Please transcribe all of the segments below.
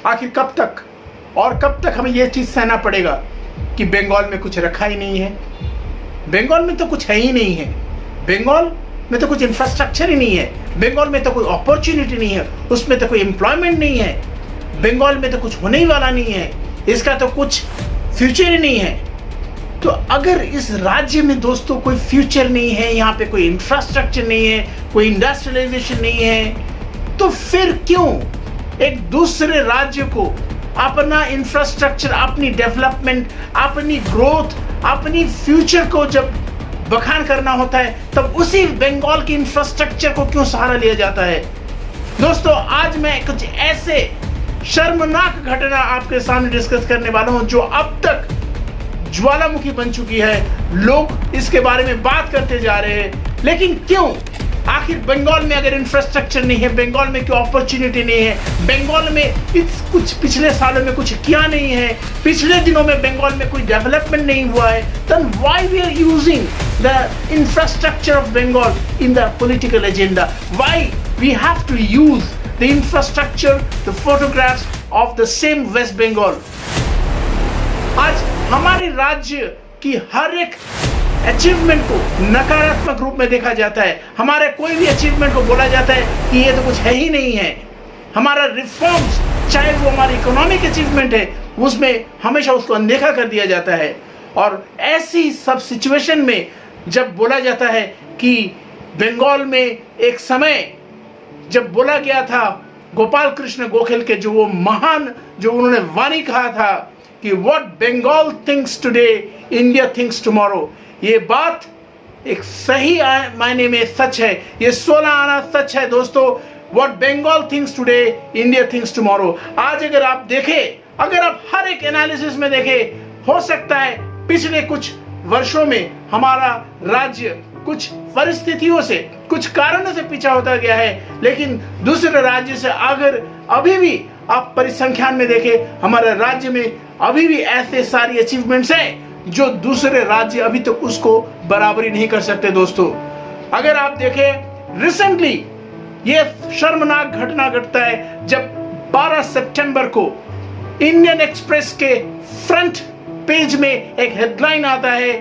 आखिर कब तक, और कब तक हमें यह चीज सहना पड़ेगा कि बंगाल में कुछ रखा ही नहीं है, बंगाल में तो कुछ है ही नहीं है, बंगाल में तो कुछ इंफ्रास्ट्रक्चर ही नहीं है, बंगाल में तो कोई अपॉर्चुनिटी नहीं है, उसमें तो कोई एम्प्लॉयमेंट नहीं है, बंगाल में तो कुछ होने ही वाला नहीं है, इसका तो कुछ फ्यूचर ही नहीं है। तो अगर इस राज्य में दोस्तों कोई फ्यूचर नहीं है, यहाँ पे कोई इंफ्रास्ट्रक्चर नहीं है, कोई इंडस्ट्रियलाइजेशन नहीं है, तो फिर क्यों एक दूसरे राज्य को अपना इंफ्रास्ट्रक्चर, अपनी डेवलपमेंट, अपनी ग्रोथ, अपनी फ्यूचर को जब बखान करना होता है, तब उसी बंगाल की इंफ्रास्ट्रक्चर को क्यों सहारा लिया जाता है। दोस्तों आज मैं कुछ ऐसे शर्मनाक घटना आपके सामने डिस्कस करने वाला हूं जो अब तक ज्वालामुखी बन चुकी है। लोग इसके बारे में बात करते जा रहे हैं, लेकिन क्यों? आखिर बंगाल में अगर इंफ्रास्ट्रक्चर नहीं है, बंगाल में कोई अपॉर्चुनिटी नहीं है, बंगाल में कुछ पिछले सालों में कुछ किया नहीं है, पिछले दिनों में बंगाल में कोई डेवलपमेंट नहीं हुआ है, then why we are using the infrastructure of Bengal in the political agenda? Why we have to use the infrastructure, the photographs of the same West Bengal? आज हमारे राज्य की हर एक अचीवमेंट को नकारात्मक रूप में देखा जाता है, हमारे कोई भी अचीवमेंट को बोला जाता है कि ये तो कुछ है ही नहीं है। हमारा रिफॉर्म्स, चाहे वो हमारी इकोनॉमिक अचीवमेंट है, उसमें हमेशा उसको अनदेखा कर दिया जाता है। और ऐसी सब सिचुएशन में जब बोला जाता है कि बंगाल में एक समय जब बोला गया था गोपाल कृष्ण गोखले के जो उन्होंने वाणी कहा था कि what Bengal thinks today India thinks tomorrow, ये बात एक सही मायने में सच है, ये 16 आना सच है दोस्तों। What Bengal thinks today India thinks tomorrow. आज अगर आप देखें, अगर आप हर एक एनालिसिस में देखें, हो सकता है पिछले कुछ वर्षों में हमारा राज्य कुछ परिस्थितियों से, कुछ कारणों से पीछा होता गया है, लेकिन दूसरे राज्य से अगर अभी भी आप परिसंख्यान में देखें, हमारे राज्य में अभी भी ऐसे सारी अचीवमेंट्स हैं जो दूसरे राज्य अभी तक उसको बराबरी नहीं कर सकते दोस्तों। अगर आप देखें रिसेंटली ये शर्मनाक घटना घटता है जब 12 सितंबर को इंडियन एक्सप्रेस के फ्रंट पेज में एक हेडलाइन आता है,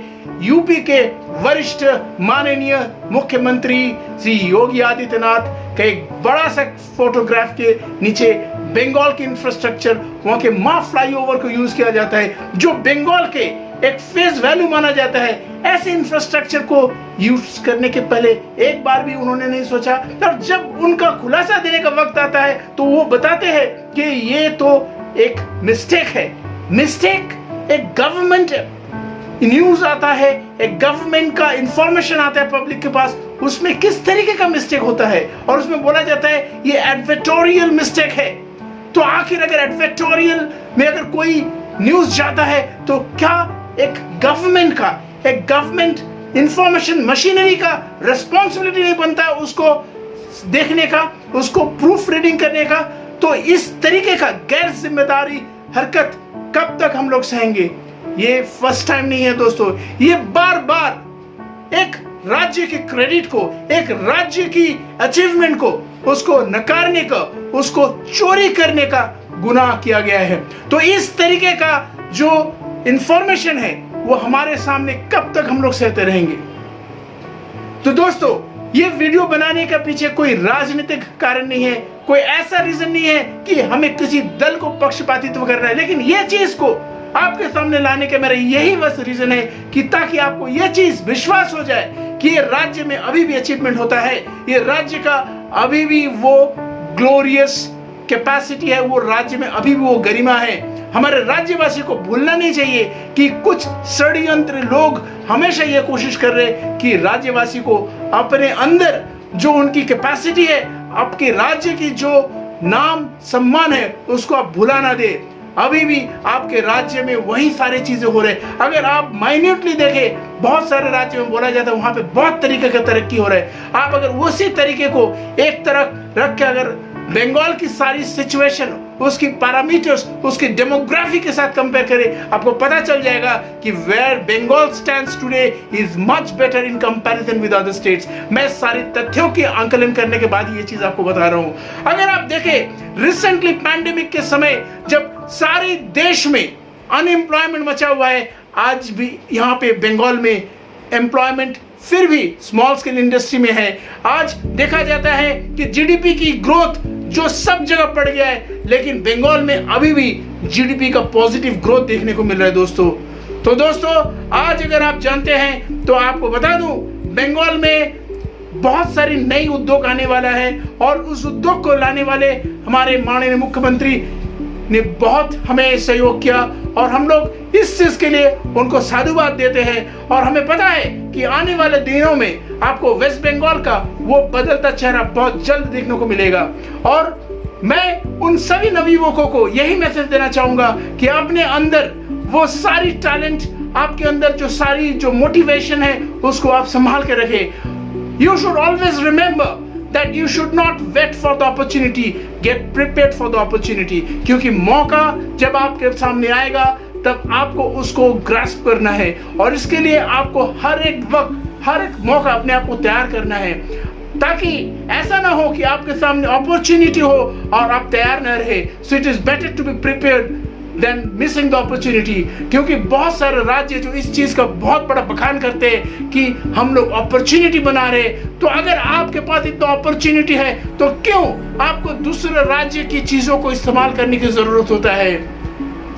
यूपी के वरिष्ठ माननीय मुख्यमंत्री श्री योगी आदित्यनाथ का एक बड़ा सा फोटोग्राफ के नीचे बंगाल की इंफ्रास्ट्रक्चर, वहां के मा फ्लाईओवर को यूज किया जाता है जो बंगाल के एक फेस वैल्यू माना जाता है। ऐसे इंफ्रास्ट्रक्चर को यूज करने के पहले एक बार भी उन्होंने नहीं सोचा, और जब उनका खुलासा देने का वक्त आता है तो वो बताते हैं कि ये तो एक मिस्टेक है। मिस्टेक, एक गवर्नमेंट न्यूज आता है, एक गवर्नमेंट का इंफॉर्मेशन आता है पब्लिक के पास, उसमें किस तरीके का मिस्टेक होता है और उसमें बोला जाता है ये एडवर्टोरियल मिस्टेक है। तो आखिर अगर एडवर्टोरियल में अगर कोई न्यूज जाता है तो क्या एक गवर्नमेंट इंफॉर्मेशन मशीनरी का रिस्पॉन्सिबिलिटी नहीं बनता है उसको देखने का, उसको प्रूफ रीडिंग करने का? तो इस तरीके का गैर जिम्मेदारी हरकत कब तक हम लोग सहेंगे? ये फर्स्ट टाइम नहीं है दोस्तों, ये बार बार एक राज्य के क्रेडिट को, एक राज्य की अचीवमेंट को, उसको नकारने का, उसको चोरी करने का गुनाह किया गया है। तो इस तरीके का जो इंफॉर्मेशन है वो हमारे सामने कब तक हम लोग सहते रहेंगे? तो दोस्तों ये वीडियो बनाने के पीछे कोई राजनीतिक कारण नहीं है, कोई ऐसा रीजन नहीं है कि हमें किसी दल को पक्षपातित्व करना है, लेकिन ये चीज को आपके सामने लाने का मेरा यही बस रीजन है कि ताकि आपको यह चीज विश्वास हो जाए कि ये राज्य में अभी भी अचीवमेंट होता है, ये राज्य का अभी भी वो ग्लोरियस कैपेसिटी है, वो राज्य में अभी भी वो गरिमा है। हमारे राज्यवासी को भूलना नहीं चाहिए कि कुछ षड्यंत्र लोग हमेशा ये कोशिश कर रहे हैं कि राज्यवासी को अपने अंदर जो उनकी कैपेसिटी है, आपके राज्य की जो नाम सम्मान है, उसको आप भुला ना दे। अभी भी आपके राज्य में वही सारी चीजें हो रहे हैं। अगर आप माइन्यूटली देखें, बहुत सारे राज्य में बोला जाता है वहां पे बहुत तरीके का तरक्की हो रहा है। आप अगर उसी तरीके को एक तरफ रख के अगर बंगाल की सारी सिचुएशन, उसकी पैरामीटर्स, उसकी डेमोग्राफी के साथ कंपेयर करें, आपको पता चल जाएगा कि where Bengal stands today is much better in comparison with other states. मैं सारे तथ्यों के आंकलन करने के बाद ये चीज आपको बता रहा हूं। अगर आप देखें रिसेंटली पैंडेमिक के समय जब सारे देश में अनएम्प्लॉयमेंट मचा हुआ है, आज भी यहाँ पे बंगाल में एम्प्लॉयमेंट फिर भी स्मॉल स्केल इंडस्ट्री में है। आज देखा जाता है कि जीडीपी की ग्रोथ जो सब जगह बढ़ गया है, लेकिन बंगाल में अभी भी जीडीपी का पॉजिटिव ग्रोथ देखने को मिल रहा है दोस्तों। तो दोस्तों आज अगर आप जानते हैं तो आपको बता दूं, बंगाल में बहुत सारी नई उद्योग आने वाला है और उस उद्योग को लाने वाले हमारे माननीय मुख्यमंत्री ने बहुत हमें सहयोग किया और हम लोग इस चीज के लिए उनको साधुवाद देते हैं। और हमें पता है कि आने वाले दिनों में आपको वेस्ट बंगाल का वो बदलता चेहरा बहुत जल्द देखने को मिलेगा। और मैं उन सभी नवयुवकों को यही मैसेज देना चाहूंगा कि अपने अंदर वो सारी टैलेंट, आपके अंदर जो मोटिवेशन है उसको आप संभाल के रखें। You should always remember that you should not wait for the opportunity, get prepared for the opportunity, क्योंकि मौका जब आपके सामने आएगा तब आपको उसको ग्रास्प करना है और इसके लिए आपको हर एक वक्त, हर एक मौका अपने आप को तैयार करना है, ताकि ऐसा ना हो कि आपके सामने अपॉर्चुनिटी हो और आप तैयार न रहे। So it is better to be prepared than missing the opportunity, क्योंकि बहुत सारे राज्य जो इस चीज का बहुत बड़ा बखान करते हैं कि हम लोग अपॉर्चुनिटी बना रहे। तो अगर आपके पास इतना अपॉर्चुनिटी है तो क्यों आपको दूसरे राज्य की चीजों को इस्तेमाल करने की जरूरत होता है।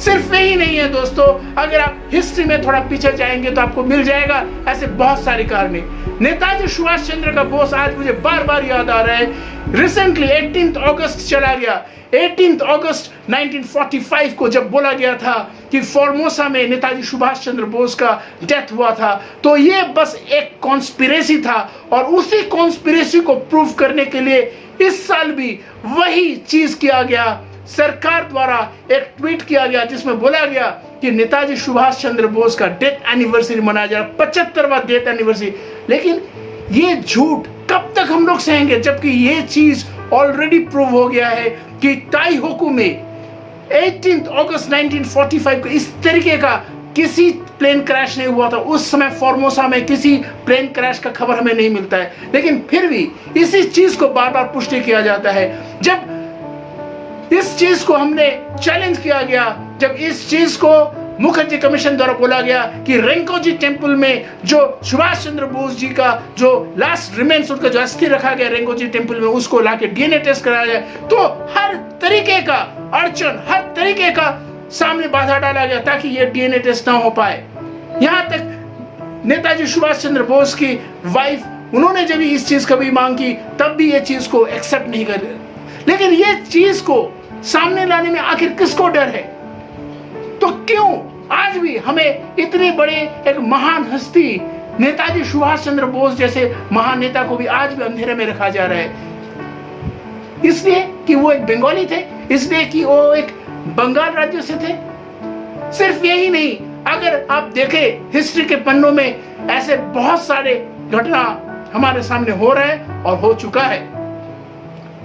सिर्फ यही नहीं है दोस्तों, अगर आप हिस्ट्री में थोड़ा पीछे जाएंगे तो आपको मिल जाएगा ऐसे बहुत सारे कारण। नेताजी सुभाष चंद्र का बोस आज मुझे बार बार याद आ रहा है। रिसेंटली 18 अगस्त चला गया। 18 अगस्त 1945 को जब बोला गया था कि फॉर्मोसा में नेताजी सुभाष चंद्र बोस का डेथ हुआ था, तो ये बस एक कॉन्स्पिरेसी था और उसी कॉन्स्पिरेसी को प्रूव करने के लिए इस साल भी वही चीज किया गया। सरकार द्वारा एक ट्वीट किया गया जिसमें बोला गया कि नेताजी सुभाष चंद्र बोस का डेथ एनिवर्सरी मनाया जा रहा है, 75वां डेथ एनिवर्सरी। लेकिन ये झूठ कब तक हम लोग सहेंगे, जबकि ये चीज ऑलरेडी प्रूव हो गया है कि ताइहोकू में 18 अगस्त 1945 को इस तरीके का किसी प्लेन क्रैश नहीं हुआ था। उस समय फॉर्मोसा में किसी प्लेन क्रैश का खबर हमें नहीं मिलता है, लेकिन फिर भी इसी चीज को बार बार पुष्टि किया जाता है। जब इस चीज को हमने चैलेंज किया गया, जब इस चीज को मुखर्जी कमीशन द्वारा बोला गया कि रेंकोजी टेम्पल में जो सुभाष चंद्र बोस जी का जो लास्ट रिमेन्स, उनका जो अस्थि रखा गया रेंकोजी टेम्पल में, उसको लाके डीएनए टेस्ट कराया जाए, तो हर तरीके का अड़चन, हर तरीके का सामने बाधा डाला गया ताकि ये डीएनए टेस्ट ना हो पाए। यहां तक नेताजी सुभाष चंद्र बोस की वाइफ, उन्होंने जब इस चीज कभी मांग की तब भी ये चीज को एक्सेप्ट नहीं कर रहे। लेकिन ये चीज को सामने लाने में आखिर किसको डर है? तो क्यों आज भी हमें इतने बड़े एक महान हस्ती नेताजी सुभाष चंद्र बोस जैसे महान नेता को भी आज भी अंधेरे में रखा जा रहा है? इसलिए कि वो एक बंगाली थे, इसलिए कि वो एक बंगाल राज्य से थे? सिर्फ यही नहीं, अगर आप देखें हिस्ट्री के पन्नों में ऐसे बहुत सारे घटना हमारे सामने हो रहे हैं और हो चुका है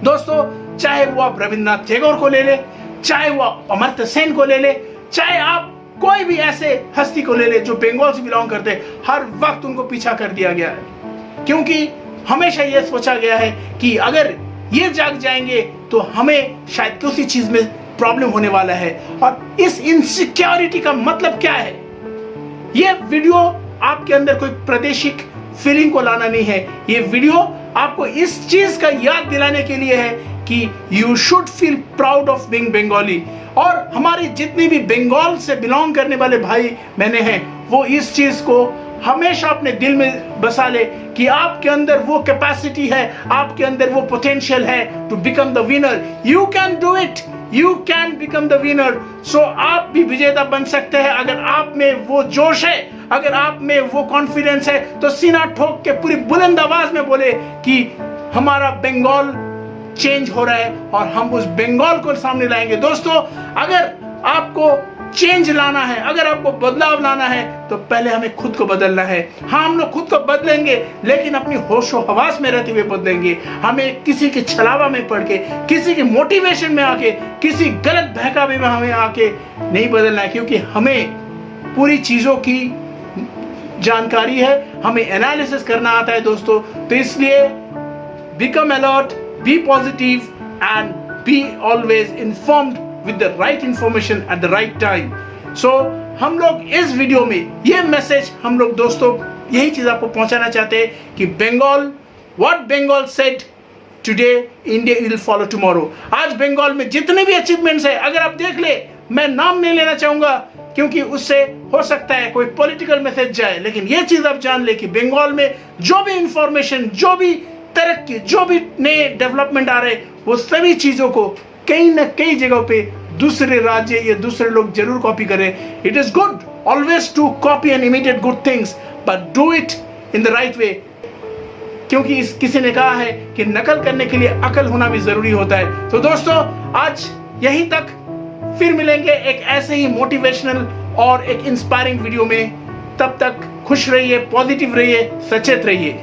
दोस्तों। चाहे वो आप रविंद्रनाथ टैगोर को ले ले, चाहे वो आप अमर्त्य सेन को ले ले, चाहे आप कोई भी ऐसे हस्ती को ले ले जो बंगाल से बिलोंग करते, हर वक्त उनको पीछा कर दिया गया है, क्योंकि हमेशा यह सोचा गया है कि अगर ये जाग जाएंगे तो हमें शायद किसी चीज में प्रॉब्लम होने वाला है। और इस इनसिक्योरिटी का मतलब क्या है? ये वीडियो आपके अंदर कोई प्रादेशिक फीलिंग को लाना नहीं है, ये वीडियो आपको इस चीज का याद दिलाने के लिए है कि you should feel proud of being Bengali. और हमारे जितने भी बंगाल से बिलोंग करने वाले भाई बहने हैं, वो इस चीज को हमेशा अपने दिल में बसा ले कि आपके अंदर वो कैपेसिटी है, आपके अंदर वो पोटेंशियल है to become the winner. You can do it, you can become the winner. So आप भी विजेता बन सकते हैं अगर आप में वो जोश है, अगर आप में वो कॉन्फिडेंस है, तो सीना ठोक के पूरी बुलंद आवाज में बोले कि हमारा बंगाल चेंज हो रहा है और हम उस बंगाल को सामने लाएंगे। दोस्तों, अगर आपको चेंज लाना है, अगर आपको बदलाव लाना है, तो पहले हमें खुद को बदलना है। हाँ, हम लोग खुद को बदलेंगे, लेकिन अपनी होशो हवास में रहते हुए बदलेंगे। हमें किसी के छलावा में पड़ के, किसी के मोटिवेशन में आके, किसी गलत बहकावे में हमें आके नहीं बदलना है, क्योंकि हमें पूरी चीजों की जानकारी है, हमें एनालिसिस करना आता है दोस्तों। तो इसलिए become alert, be positive and be always informed with the right information at the right time. So हम लोग इस वीडियो में ये मैसेज हम लोग दोस्तों यही चीज आपको पहुंचाना चाहते हैं कि Bengal, what Bengal said today, India will follow tomorrow. आज बंगाल में जितने भी अचीवमेंट्स है, अगर आप देख ले, मैं नाम नहीं लेना चाहूंगा क्योंकि उससे हो सकता है कोई पॉलिटिकल मैसेज जाए, लेकिन ये चीज आप जान ले कि बंगाल में जो भी इंफॉर्मेशन, जो भी तरक्की, जो भी नए डेवलपमेंट आ रहे, वो सभी चीजों को कहीं ना कई जगहों पे दूसरे राज्य या दूसरे लोग जरूर कॉपी करें। It is good always to copy and imitate good things, but do it in the right way, क्योंकि किसी ने कहा है कि नकल करने के लिए अकल होना भी जरूरी होता है। तो दोस्तों आज यहीं तक, फिर मिलेंगे एक ऐसे ही मोटिवेशनल और एक इंस्पायरिंग वीडियो में। तब तक खुश रहिए, पॉजिटिव रहिए, सचेत रहिए।